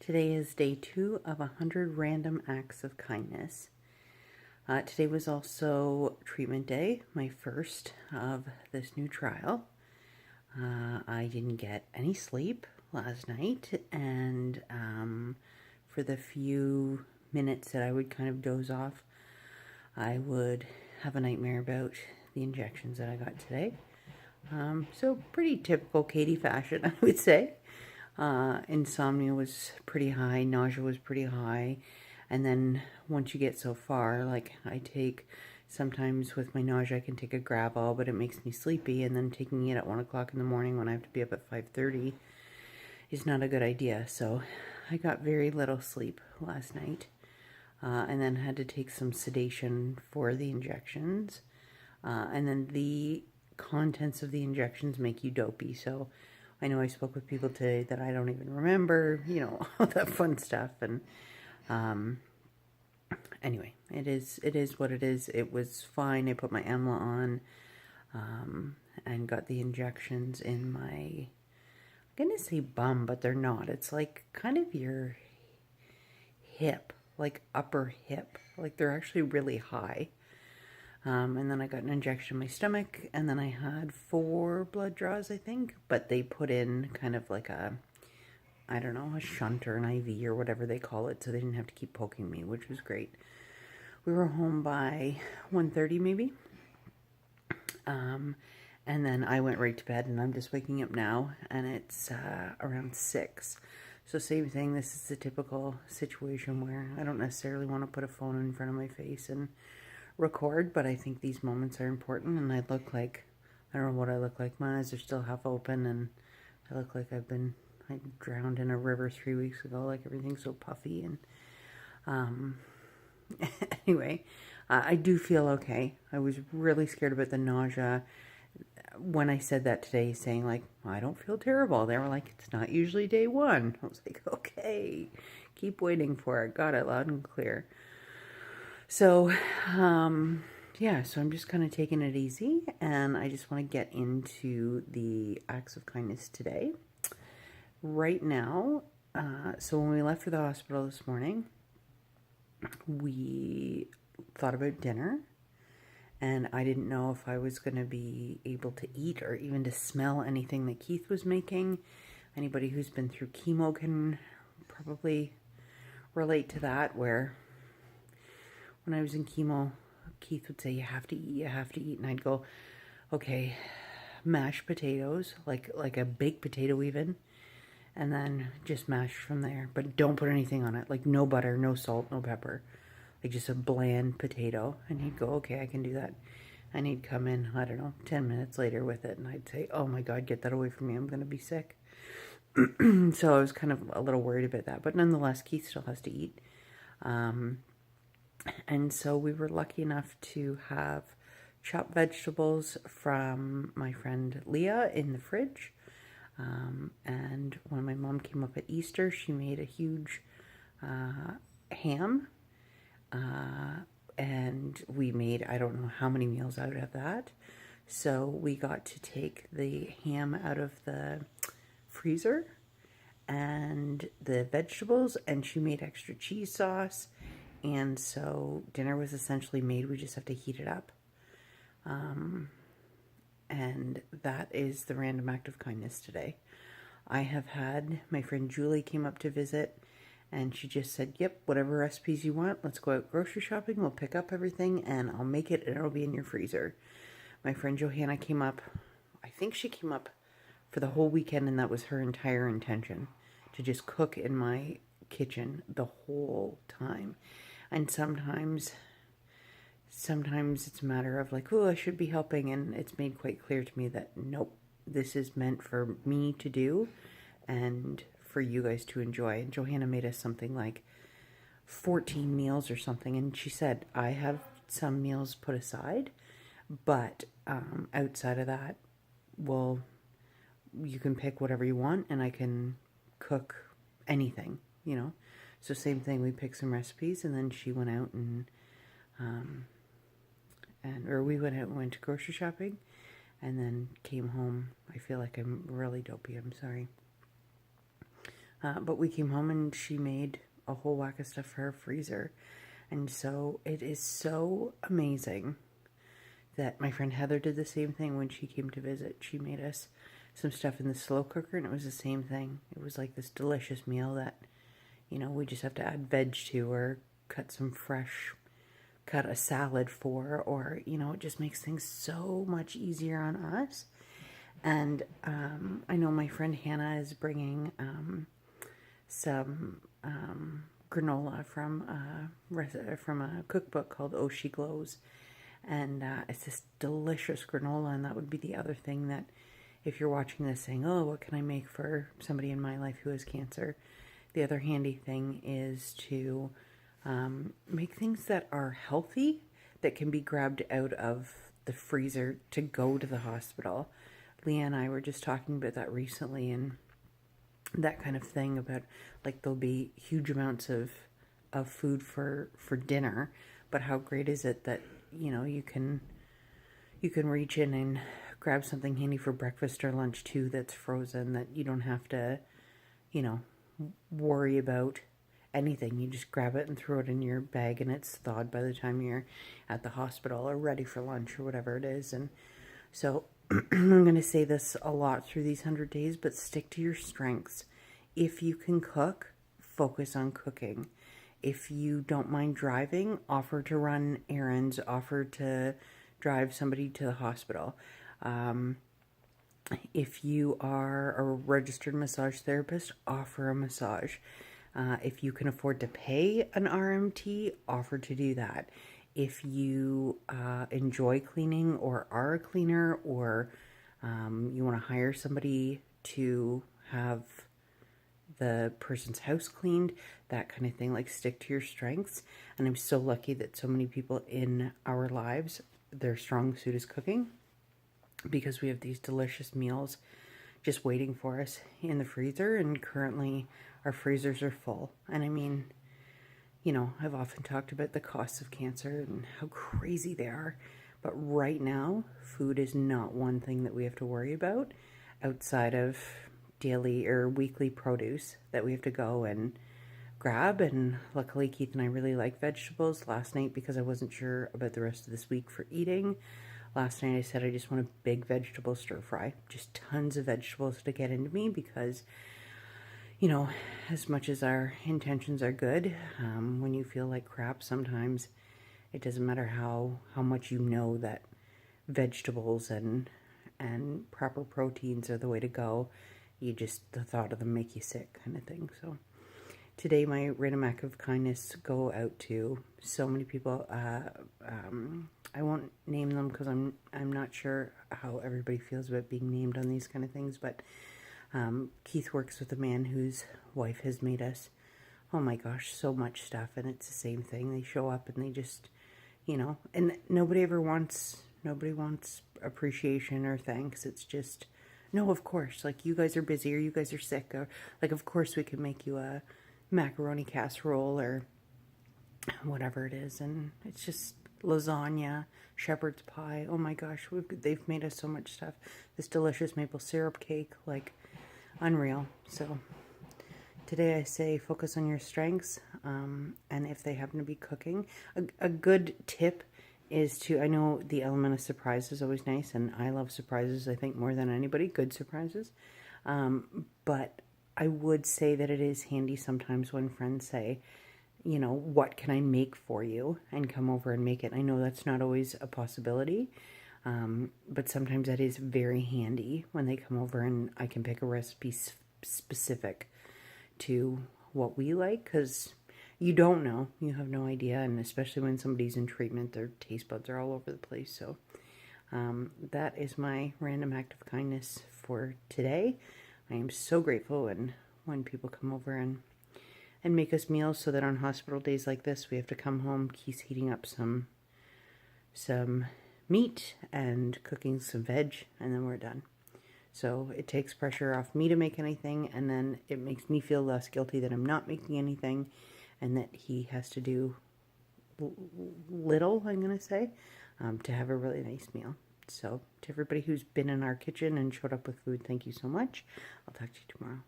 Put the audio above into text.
Today is day 2 of 100 random acts of kindness. Today was also treatment day, my first of this new trial. I didn't get any sleep last night, and for the few minutes that I would kind of doze off, I would have a nightmare about the injections that I got today. So pretty typical Katie fashion, I would say. Insomnia was pretty high, nausea was pretty high, and then once you get so far, like I take, sometimes with my nausea I can take a Gravol, but it makes me sleepy, and then taking it at 1 o'clock in the morning when I have to be up at 5:30 is not a good idea. So I got very little sleep last night, and then had to take some sedation for the injections, and then the contents of the injections make you dopey, so I know I spoke with people today that I don't even remember, all that fun stuff. And anyway, it is what it is. It was fine. I put my Amla on and got the injections in my, I'm going to say bum, but they're not. It's like kind of your hip, like upper hip. Like they're actually really high. And then I got an injection in my stomach, and then I had 4 blood draws, I think, but they put in kind of like a, I don't know, a shunt or an IV or whatever they call it, so they didn't have to keep poking me, which was great. We were home by 1:30 maybe, and then I went right to bed, and I'm just waking up now, and it's around 6. So same thing, this is a typical situation where I don't necessarily want to put a phone in front of my face and record, but I think these moments are important, and I look like, I don't know what I look like. My eyes are still half open, and I look like I drowned in a river 3 weeks ago, like everything's so puffy, and anyway, I do feel okay. I was really scared about the nausea when I said that today, saying like, I don't feel terrible. They were like, it's not usually day 1. I was like, okay, keep waiting for it. Got it loud and clear. So, yeah, so I'm just kind of taking it easy, and I just want to get into the acts of kindness today. Right now, so when we left for the hospital this morning, we thought about dinner, and I didn't know if I was going to be able to eat or even to smell anything that Keith was making. Anybody who's been through chemo can probably relate to that, where when I was in chemo, Keith would say, you have to eat, and I'd go, okay, mashed potatoes, like a baked potato even, and then just mash from there, but don't put anything on it, like no butter, no salt, no pepper, like just a bland potato. And he'd go, okay, I can do that. And he'd come in, I don't know, 10 minutes later with it, and I'd say, oh my God, get that away from me, I'm going to be sick. So I was kind of a little worried about that, but nonetheless, Keith still has to eat. And so we were lucky enough to have chopped vegetables from my friend Leah in the fridge. And when my mom came up at Easter, she made a huge ham. And we made, I don't know how many meals out of that. So we got to take the ham out of the freezer and the vegetables, and she made extra cheese sauce. And so dinner was essentially made. We just have to heat it up. And that is the random act of kindness today. I have had, my friend Julie came up to visit, and she just said, yep, whatever recipes you want, let's go out grocery shopping, we'll pick up everything, and I'll make it, and it'll be in your freezer. My friend Johanna came up, I think she came up for the whole weekend, and that was her entire intention, to just cook in my kitchen the whole time. And sometimes it's a matter of like, oh, I should be helping, and it's made quite clear to me that nope, this is meant for me to do and for you guys to enjoy. And Johanna made us something like 14 meals or something, and she said, I have some meals put aside, but outside of that, well, you can pick whatever you want, and I can cook anything, So same thing, we picked some recipes, and then she went out or we went to grocery shopping, and then came home. I feel like I'm really dopey, I'm sorry. But we came home and she made a whole whack of stuff for her freezer. And so it is so amazing that my friend Heather did the same thing when she came to visit. She made us some stuff in the slow cooker, and it was the same thing. It was like this delicious meal that, you know, we just have to add veg to, or cut a salad for, or, you know, it just makes things so much easier on us. And I know my friend Hannah is bringing some granola from a cookbook called Oh She Glows, and it's this delicious granola. And that would be the other thing that, if you're watching this saying, oh, what can I make for somebody in my life who has cancer, the other handy thing is to make things that are healthy, that can be grabbed out of the freezer to go to the hospital. Leah and I were just talking about that recently, and that kind of thing about, like, there'll be huge amounts of food for dinner, but how great is it that, you know, you can reach in and grab something handy for breakfast or lunch too that's frozen, that you don't have to, you know, worry about anything. You just grab it and throw it in your bag, and it's thawed by the time you're at the hospital or ready for lunch or whatever it is. And so I'm going to say this a lot through these 100 days, but stick to your strengths. If you can cook, focus on cooking. If you don't mind driving, offer to run errands, offer to drive somebody to the hospital. If you are a registered massage therapist, offer a massage. If you can afford to pay an RMT, offer to do that. If you enjoy cleaning, or are a cleaner, or you want to hire somebody to have the person's house cleaned, that kind of thing, like, stick to your strengths. And I'm so lucky that so many people in our lives, their strong suit is cooking, because we have these delicious meals just waiting for us in the freezer. And currently our freezers are full. And I mean, you know, I've often talked about the costs of cancer and how crazy they are, but right now food is not one thing that we have to worry about, outside of daily or weekly produce that we have to go and grab. And luckily Keith and I really like vegetables. Last night, because I wasn't sure about the rest of this week for eating, last night I said I just want a big vegetable stir fry, just tons of vegetables to get into me, because, you know, as much as our intentions are good, when you feel like crap, sometimes it doesn't matter how much you know that vegetables and proper proteins are the way to go. You just, the thought of them make you sick, kind of thing. So today, my random act of kindness go out to so many people. I won't name them because I'm not sure how everybody feels about being named on these kind of things. But Keith works with a man whose wife has made us, oh my gosh, so much stuff, and it's the same thing. They show up and they just, you know, and nobody wants appreciation or thanks. It's just, no, of course, like, you guys are busy, or you guys are sick, or, like, of course we can make you a macaroni casserole or whatever it is. And it's just lasagna, shepherd's pie. Oh my gosh, they've made us so much stuff. This delicious maple syrup cake, like, unreal. So today I say focus on your strengths, and if they happen to be cooking, a good tip is to, I know the element of surprise is always nice, and I love surprises, I think, more than anybody, good surprises. But I would say that it is handy sometimes when friends say, you know, what can I make for you, and come over and make it. I know that's not always a possibility, but sometimes that is very handy when they come over and I can pick a recipe specific to what we like, because you don't know, you have no idea, and especially when somebody's in treatment, their taste buds are all over the place. So that is my random act of kindness for today. I am so grateful when people come over and make us meals, so that on hospital days like this, we have to come home, Keith's heating up some meat and cooking some veg, and then we're done. So it takes pressure off me to make anything, and then it makes me feel less guilty that I'm not making anything, and that he has to do little, I'm going to say, to have a really nice meal. So to everybody who's been in our kitchen and showed up with food, thank you so much. I'll talk to you tomorrow.